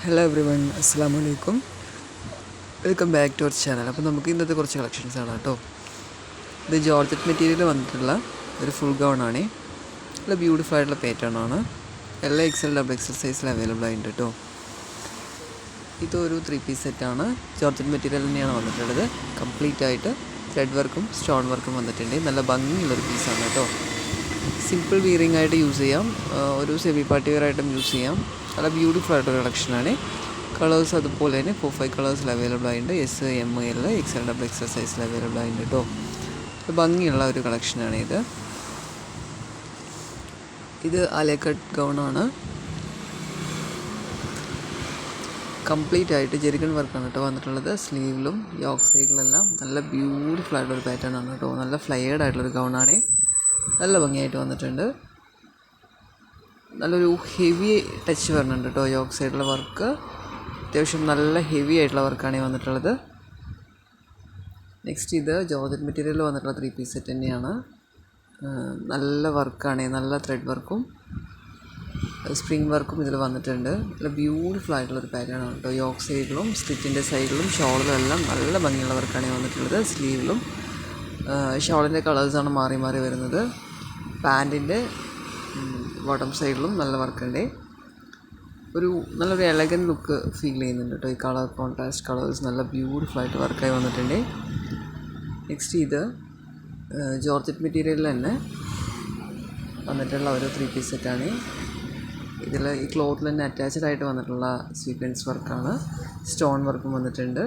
Hello every one, അസ്സലാമു അലൈക്കും. Welcome back to our channel. അപ്പോൾ നമുക്ക് ഇന്നത്തെ കുറച്ച് കളക്ഷൻസ് ആണ് കേട്ടോ. ഇത് ജോർജറ്റ് മെറ്റീരിയൽ വന്നിട്ടുള്ള ഒരു ഫുൾ ഗൗൺ ആണ്. നല്ല ബ്യൂട്ടിഫുൾ ആയിട്ടുള്ള പാറ്റേൺ ആണ്. എല്ലാ എക്സൽ ഡബിൾ എക്സൽ സൈസിൽ അവൈലബിൾ ആയിട്ടുണ്ട് കേട്ടോ. ഇതൊരു 3 പീസ് സെറ്റാണ്. ജോർജറ്റ് മെറ്റീരിയൽ തന്നെയാണ് വന്നിട്ടുള്ളത്. കംപ്ലീറ്റ് ആയിട്ട് ത്രെഡ് വർക്കും സ്റ്റോൺ വർക്കും വന്നിട്ടുണ്ട്. നല്ല ഭംഗിയുള്ളൊരു പീസാണ് കേട്ടോ. സിമ്പിൾ വിയറിംഗ് ആയിട്ട് യൂസ് ചെയ്യാം, ഒരു സെമി പാർട്ടി വെയർ ആയിട്ടും യൂസ് ചെയ്യാം. നല്ല ബ്യൂട്ടിഫുൾ ആയിട്ടൊരു കളക്ഷനാണ്. കളേഴ്സ് അതുപോലെ തന്നെ 4-5 കളേഴ്സിൽ അവൈലബിൾ ആയിട്ടുണ്ട്. S, M, L, XL double Excel സൈസിൽ അവൈലബിൾ ആയിട്ടുണ്ട് കേട്ടോ. ഭംഗിയുള്ള ഒരു കളക്ഷനാണ് ഇത്. ഇത് അലക്കട്ട് ഗൗണാണ്. കംപ്ലീറ്റ് ആയിട്ട് ജെറിഗൺ വർക്കാണ് കേട്ടോ വന്നിട്ടുള്ളത്. സ്ലീവിലും യോക്ക് സൈഡിലെല്ലാം നല്ല ബ്യൂട്ടിഫുൾ ആയിട്ടുള്ളൊരു പാറ്റേൺ ആണ് കേട്ടോ. നല്ല ഫ്ലെയർഡ് ആയിട്ടുള്ളൊരു ഗൗണാണ്. നല്ല ഭംഗിയായിട്ട് വന്നിട്ടുണ്ട്. നല്ലൊരു ഹെവി ടച്ച് വരുന്നുണ്ട് കേട്ടോ. യോക്ക് സൈഡിലെ വർക്ക് അത്യാവശ്യം നല്ല ഹെവി ആയിട്ടുള്ള വർക്കാണ് വന്നിട്ടുള്ളത്. നെക്സ്റ്റ് ഇത് ജോർജറ്റ് മെറ്റീരിയൽ വന്നിട്ടുള്ള 3 പീസ് സെറ്റ് തന്നെയാണ്. നല്ല വർക്കാണ്, നല്ല ത്രെഡ് വർക്കും സ്പ്രിങ് വർക്കും ഇതിൽ വന്നിട്ടുണ്ട്. നല്ല ബ്യൂട്ടിഫുൾ ആയിട്ടുള്ളൊരു പാറ്റേൺ ആണ് കേട്ടോ. യോക്ക് സൈഡിലും സ്റ്റിച്ചിൻ്റെ സൈഡിലും ഷോളിലും എല്ലാം നല്ല ഭംഗിയുള്ള വർക്കാണ് വന്നിട്ടുള്ളത്. സ്ലീവിലും ഷോളിൻ്റെ കളേഴ്സാണ് മാറി മാറി വരുന്നത്. പാൻറ്റിൻ്റെ ബോട്ടം സൈഡിലും നല്ല വർക്കുണ്ട്. നല്ലൊരു എലഗൻ ലുക്ക് ഫീൽ ചെയ്യുന്നുണ്ട് കേട്ടോ. ഈ കളർ കോൺട്രാസ്റ്റ് കളേഴ്സ് നല്ല ബ്യൂട്ടിഫുൾ ആയിട്ട് വർക്കായി വന്നിട്ടുണ്ട്. നെക്സ്റ്റ് ഇത് ജോർജറ്റ് മെറ്റീരിയലിൽ തന്നെ വന്നിട്ടുള്ള ഒരു 3 പീസ് സെറ്റാണ്. ഇതിൽ ഈ ക്ലോത്തിൽ തന്നെ അറ്റാച്ച്ഡ് ആയിട്ട് വന്നിട്ടുള്ള സീക്വൻസ് വർക്കാണ്. സ്റ്റോൺ വർക്കും വന്നിട്ടുണ്ട്.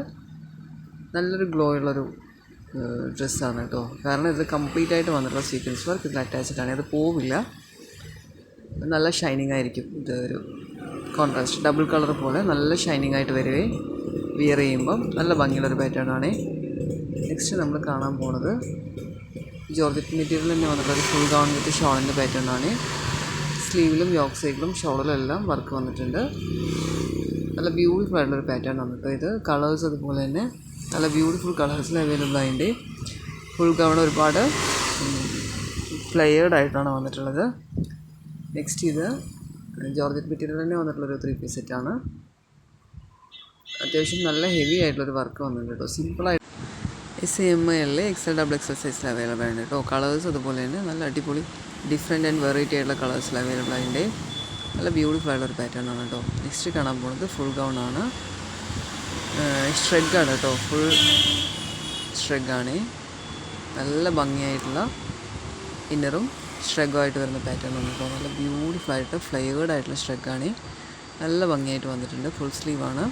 നല്ലൊരു ഗ്ലോ ഉള്ളൊരു ഡ്രസ്സാണ് കേട്ടോ. കാരണം ഇത് കംപ്ലീറ്റ് ആയിട്ട് വന്നിട്ടുള്ള സീക്വൻസ് വർക്ക് ഇതിൽ അറ്റാച്ച്ഡ് ആണ്. അത് പോവില്ല, നല്ല ഷൈനിങ് ആയിരിക്കും. ഇത് ഒരു കോൺട്രാസ്റ്റ് ഡബിൾ കളർ പോലെ നല്ല ഷൈനിങ് ആയിട്ട് വരികയും വിയർ ചെയ്യുമ്പം നല്ല ഭംഗിയുള്ളൊരു പാറ്റേൺ ആണ്. നെക്സ്റ്റ് നമ്മൾ കാണാൻ പോകുന്നത് ജോർജറ്റ് മെറ്റീരിയൽ തന്നെ വന്നിട്ടുള്ള ഫുൾ ഗൗൺ വിത്ത് ഷോളിൻ്റെ പാറ്റേൺ ആണ്. സ്ലീവിലും യോക്ക് സൈഡിലും ഷോളിലും എല്ലാം വർക്ക് വന്നിട്ടുണ്ട്. നല്ല ബ്യൂട്ടിഫുൾ ആയിട്ടുള്ളൊരു പാറ്റേൺ ആണ് കേട്ടോ. ഇത് കളേഴ്സ് അതുപോലെ തന്നെ നല്ല ബ്യൂട്ടിഫുൾ കളേഴ്സിൽ അവൈലബിൾ ആയിട്ട് ഫുൾ ഗൗൺ ഒരുപാട് ഫ്ലെയർഡ് ആയിട്ടാണ് വന്നിട്ടുള്ളത്. നെക്സ്റ്റ് ഇത് ജോർജറ്റ് മെറ്റീരിയൽ തന്നെ വന്നിട്ടുള്ളൊരു 3 പീസ് സെറ്റാണ്. അത്യാവശ്യം നല്ല ഹെവി ആയിട്ടുള്ളൊരു വർക്ക് വന്നിട്ടുണ്ട് കേട്ടോ. സിമ്പിളായിട്ട് S, M, L, XL double Excel സൈസിൽ അവൈലബിൾ ആയിട്ട് കേട്ടോ. കളേഴ്സ് അതുപോലെ തന്നെ നല്ല അടിപൊളി ഡിഫറെൻറ്റ് ആൻഡ് വെറൈറ്റി ആയിട്ടുള്ള കളേഴ്സിൽ അവൈലബിൾ ആയിട്ട് നല്ല ബ്യൂട്ടിഫുൾ ആയിട്ടുള്ളൊരു പാറ്റേൺ ആണ് കേട്ടോ. നെക്സ്റ്റ് കാണാൻ പോകുന്നത് ഫുൾ ഗൗൺ ആണ്. ഷ്രെഗാണ് കേട്ടോ. ഫുൾ ഷ്രെഗാണ്. നല്ല ഭംഗിയായിട്ടുള്ള ഇന്നറും ഷ്രെഗുമായിട്ട് വരുന്ന പാറ്റേൺ ആണ് കേട്ടോ. നല്ല ബ്യൂട്ടിഫുൾ ആയിട്ട് ഫ്ലെയർഡ് ആയിട്ടുള്ള ഷ്രെഗാണ്. നല്ല ഭംഗിയായിട്ട് വന്നിട്ടുണ്ട്. ഫുൾ സ്ലീവാണ്.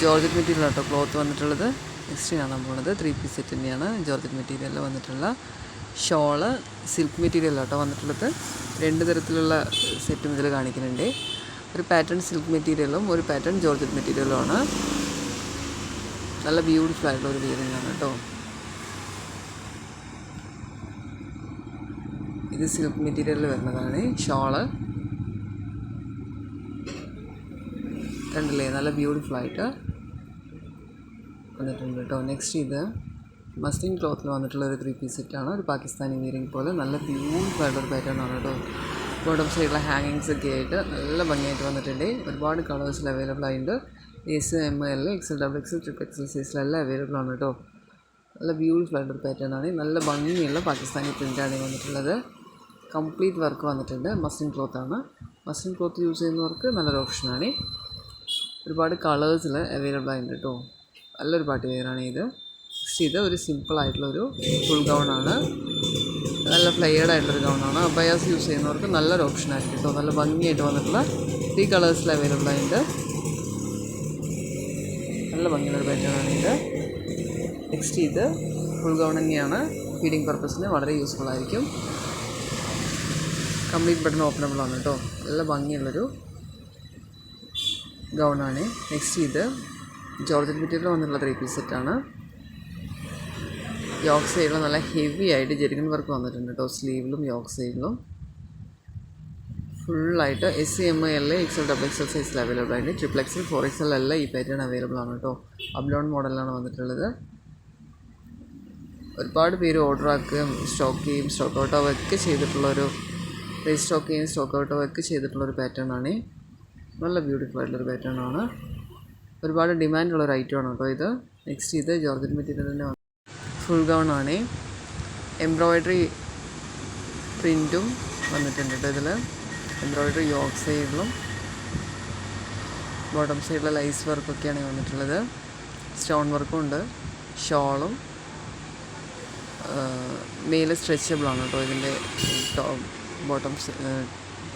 ജോർജറ്റ് മെറ്റീരിയൽ കേട്ടോ ക്ലോത്ത് വന്നിട്ടുള്ളത്. നെക്സ്റ്റ് കാണാൻ പോകുന്നത് 3 പീസ് സെറ്റ് തന്നെയാണ്. ജോർജറ്റ് മെറ്റീരിയലിൽ വന്നിട്ടുള്ള ഷോള് സിൽക്ക് മെറ്റീരിയൽ കേട്ടോ വന്നിട്ടുള്ളത്. 2 തരത്തിലുള്ള സെറ്റും ഇതിൽ കാണിക്കുന്നുണ്ട്. ഒരു പാറ്റേൺ സിൽക്ക് മെറ്റീരിയലും ഒരു പാറ്റേൺ ജോർജറ്റ് മെറ്റീരിയലും ആണ്. നല്ല ബ്യൂട്ടിഫുൾ ആയിട്ടുള്ള ഒരു വിയറിംഗ് ആണ് കേട്ടോ. ഇത് സിൽക്ക് മെറ്റീരിയലിൽ വരുന്നതാണ്. ഷോള് കണ്ടില്ലേ, നല്ല ബ്യൂട്ടിഫുൾ ആയിട്ട് വന്നിട്ടുണ്ട് കേട്ടോ. നെക്സ്റ്റ് ഇത് മസ്ലിൻ ക്ലോത്തിൽ വന്നിട്ടുള്ള ഒരു 3 പീസ് സെറ്റാണ്. ഒരു പാകിസ്ഥാനി വിയറിംഗ് പോലെ നല്ല ബ്യൂട്ടിഫുൾ ആയിട്ടൊരു പാറ്റേൺ ആണ് കേട്ടോ. ബോട്ടം സൈഡിലെ ഹാങ്ങിങ്സ് ഒക്കെ ആയിട്ട് നല്ല ഭംഗിയായിട്ട് വന്നിട്ടുണ്ട്. ഒരുപാട് കളേഴ്സിൽ അവൈലബിൾ ആയിട്ടുണ്ട്. S, M, L, XL double XL triple XL സൈസിലെല്ലാം അവൈലബിൾ ആണ് കേട്ടോ. നല്ല ബ്യൂട്ടിഫുൾ ആയിട്ടൊരു പാറ്റേൺ ആണ്. നല്ല ഭംഗിയുള്ള പാകിസ്ഥാനി പ്രിൻ്റാണ് വന്നിട്ടുള്ളത്. കംപ്ലീറ്റ് വർക്ക് വന്നിട്ടുണ്ട്. മസ്ലിൻ ക്ലോത്താണ്. മസ്ലിൻ ക്ലോത്ത് യൂസ് ചെയ്യുന്നവർക്ക് നല്ലൊരു ഓപ്ഷനാണ്. ഒരുപാട് കളേഴ്സിൽ അവൈലബിൾ ആയിട്ടുണ്ട് കേട്ടോ. നല്ലൊരു പാർട്ടി വെയറാണ് ഇത്. ഇത് ഒരു സിമ്പിളായിട്ടുള്ളൊരു ഫുൾ ഗൗണാണ്. നല്ല ഫ്ലെയർഡ് ആയിട്ടുള്ളൊരു ഗൗണാണ്. അബയാസ് യൂസ് ചെയ്യുന്നവർക്ക് നല്ലൊരു ഓപ്ഷനായിരിക്കും കേട്ടോ. നല്ല ഭംഗിയായിട്ട് വന്നിട്ടുള്ള 3 കളേഴ്സിൽ അവൈലബിൾ ആയിട്ടുണ്ട്. നല്ല ഭംഗിയുള്ളൊരു പാറ്റേണാണ് ഇത്. നെക്സ്റ്റ് ഇത് ഫുൾ ഗൗൺ തന്നെയാണ്. ഫീഡിങ് പർപ്പസിന് വളരെ യൂസ്ഫുൾ ആയിരിക്കും. കംപ്ലീറ്റ് ബട്ടൺ ഓപ്പണബിൾ ആണ് കേട്ടോ. നല്ല ഭംഗിയുള്ളൊരു ഗൗണാണ്. നെക്സ്റ്റ് ഇത് ജോർജറ്റ് മെറ്റീരിയൽ വന്നിട്ടുള്ള 3 പീസ് സെറ്റാണ്. യോക്ക് സൈഡിൽ നല്ല ഹെവി ആയിട്ട് ജെറിഗൺ വർക്ക് വന്നിട്ടുണ്ട് കേട്ടോ. സ്ലീവിലും യോക്ക് സൈഡിലും ഫുള്ളായിട്ട് S, M, L, XL double Excel സൈസിൽ അവൈലബിൾ ആയിട്ട് ട്രിപ്പിൾ എക്സൽ 4 എക്സൽ എല്ലാം ഈ പാറ്റേൺ അവൈലബിൾ ആണ് കേട്ടോ. അബ്ലോൺ മോഡലാണ് വന്നിട്ടുള്ളത്. ഒരുപാട് പേര് ഓർഡർ ആക്കുകയും സ്റ്റോക്ക് ചെയ്യും സ്റ്റോക്ക് ഔട്ട് ഒക്കെ ചെയ്തിട്ടുള്ളൊരു റീസ്റ്റോക്ക് ചെയ്യുകയും സ്റ്റോക്ക് ഔട്ട് ഒക്കെ ചെയ്തിട്ടുള്ളൊരു പാറ്റേൺ ആണ്. നല്ല ബ്യൂട്ടിഫുൾ ആയിട്ടുള്ളൊരു പാറ്റേൺ ആണ്. ഒരുപാട് ഡിമാൻഡുള്ളൊരു ഐറ്റമാണ് കേട്ടോ ഇത്. നെക്സ്റ്റ് ഇത് ജോർജറ്റ് മെറ്റീരിയലിൻ്റെ ഫുൾ ഗൗൺ ആണ്. എംബ്രോയ്ഡറി പ്രിൻറ്റും വന്നിട്ടുണ്ട് കേട്ടോ ഇതിൽ. എംബ്രോയ്ഡറി യോക്ക് സൈഡിലും ബോട്ടം സൈഡിലെ ലൈസ് വർക്കൊക്കെയാണ് വന്നിട്ടുള്ളത്. സ്റ്റോൺ വർക്കും ഉണ്ട്. ഷോളും മേലെ സ്ട്രെച്ചബിളാണ് കേട്ടോ ഇതിൻ്റെ ബോട്ടം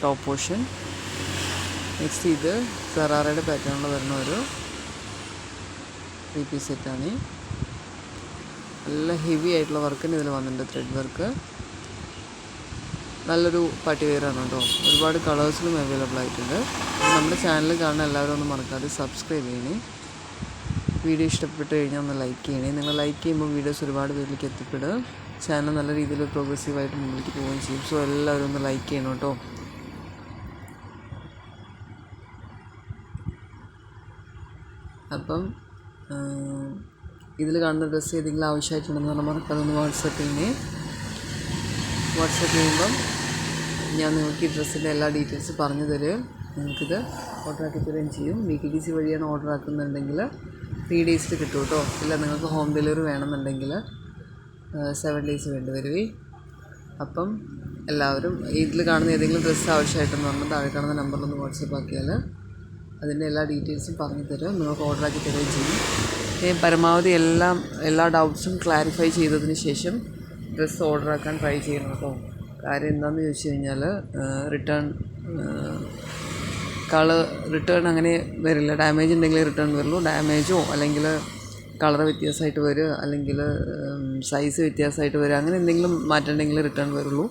ടോപ്പ് പോർഷൻ. നെക്സ്റ്റ് ഇത് സറാറയുടെ പാറ്റേണിൽ വരുന്ന ഒരു 3 പീസ് സെറ്റാണ്. നല്ല ഹെവി ആയിട്ടുള്ള വർക്കിന് ഇതിൽ വന്നിട്ടുണ്ട്. Thread work. നല്ലൊരു പാർട്ടി വെയറാണ് കേട്ടോ. ഒരുപാട് കളേഴ്സിലും അവൈലബിൾ ആയിട്ടുണ്ട്. നമ്മുടെ ചാനൽ കാണുന്ന എല്ലാവരും ഒന്ന് മറക്കാതെ സബ്സ്ക്രൈബ് ചെയ്യണേ. വീഡിയോ ഇഷ്ടപ്പെട്ട് കഴിഞ്ഞാൽ ഒന്ന് ലൈക്ക് ചെയ്യണേ. നിങ്ങൾ ലൈക്ക് ചെയ്യുമ്പോൾ വീഡിയോസ് ഒരുപാട് പേരിലേക്ക് എത്തിപ്പെടുക. ചാനൽ നല്ല രീതിയിൽ പ്രോഗ്രസീവായിട്ട് മുന്നിലേക്ക് പോവുകയും ചെയ്യും. സോ എല്ലാവരും ഒന്ന് ലൈക്ക് ചെയ്യണം കേട്ടോ. അപ്പം ഇതിൽ കാണുന്ന ഡ്രസ്സ് ഏതെങ്കിലും ആവശ്യമായിട്ടുണ്ടെന്ന് പറഞ്ഞാൽ മറക്കാതെ ഒന്ന് വാട്സപ്പ് ചെയ്യണേ. വാട്സപ്പ് ചെയ്യുമ്പം ഞാൻ നിങ്ങൾക്ക് ഈ ഡ്രസ്സിൻ്റെ എല്ലാ ഡീറ്റെയിൽസ് പറഞ്ഞു തരും. നിങ്ങൾക്കിത് ഓർഡർ ആക്കി തരുകയും ചെയ്യും. VKDC വഴിയാണ് ഓർഡർ ആക്കുന്നുണ്ടെങ്കിൽ 3 ഡേയ്സിൽ കിട്ടും കേട്ടോ. ഇല്ല നിങ്ങൾക്ക് ഹോം ഡെലിവറി വേണമെന്നുണ്ടെങ്കിൽ 7 ഡേയ്സ് വേണ്ടി വരുവേ. അപ്പം എല്ലാവരും ഇതിൽ കാണുന്ന ഏതെങ്കിലും ഡ്രസ്സ് ആവശ്യമായിട്ടെന്ന് പറഞ്ഞാൽ താഴെ കാണുന്ന നമ്പറിലൊന്ന് വാട്സപ്പ് ആക്കിയാൽ അതിൻ്റെ എല്ലാ ഡീറ്റെയിൽസും പറഞ്ഞു തരും. നിങ്ങൾക്ക് ഓർഡർ ആക്കി തരുകയും ചെയ്യും. പരമാവധി എല്ലാ ഡൗട്ട്സും ക്ലാരിഫൈ ചെയ്തതിന് ശേഷം ഡ്രസ്സ് ഓർഡർ ആക്കാൻ ട്രൈ ചെയ്യണം കേട്ടോ. കാര്യം എന്താണെന്ന് ചോദിച്ചു കഴിഞ്ഞാൽ റിട്ടേൺ അങ്ങനെ വരില്ല. ഡാമേജ് ഉണ്ടെങ്കിൽ റിട്ടേൺ വരുള്ളൂ. ഡാമേജോ അല്ലെങ്കിൽ കളർ വ്യത്യാസമായിട്ട് വരിക, അല്ലെങ്കിൽ സൈസ് വ്യത്യാസമായിട്ട് വരിക, അങ്ങനെ എന്തെങ്കിലും മാറ്റമുണ്ടെങ്കിൽ റിട്ടേൺ വരുള്ളൂ.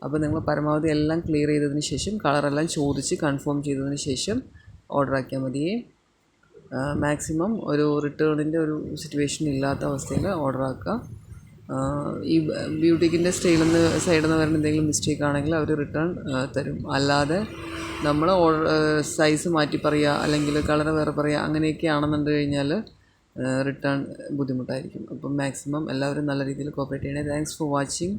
അപ്പോൾ നിങ്ങൾ പരമാവധി എല്ലാം ക്ലിയർ ചെയ്തതിന് ശേഷം കളറെല്ലാം ചോദിച്ച് കൺഫേം ചെയ്തതിന് ശേഷം ഓർഡർ ആക്കിയാൽ മതിയേ. മാക്സിമം ഒരു റിട്ടേണിൻ്റെ ഒരു സിറ്റുവേഷൻ ഇല്ലാത്ത അവസ്ഥയിൽ ഓർഡർ ആക്കുക. ഈ ബ്യൂട്ടിക്കിൻ്റെ സൈഡിൽ നിന്ന് വരുന്ന എന്തെങ്കിലും മിസ്റ്റേക്ക് ആണെങ്കിൽ അവർ റിട്ടേൺ തരും. അല്ലാതെ നമ്മൾ സൈസ് മാറ്റി പറയുക അല്ലെങ്കിൽ കളർ വേറെ പറയുക അങ്ങനെയൊക്കെ ആണെന്നുണ്ട് കഴിഞ്ഞാൽ റിട്ടേൺ ബുദ്ധിമുട്ടായിരിക്കും. അപ്പം മാക്സിമം എല്ലാവരും നല്ല രീതിയിൽ കോപ്പറേറ്റ് ചെയ്യണേ. Thanks for watching.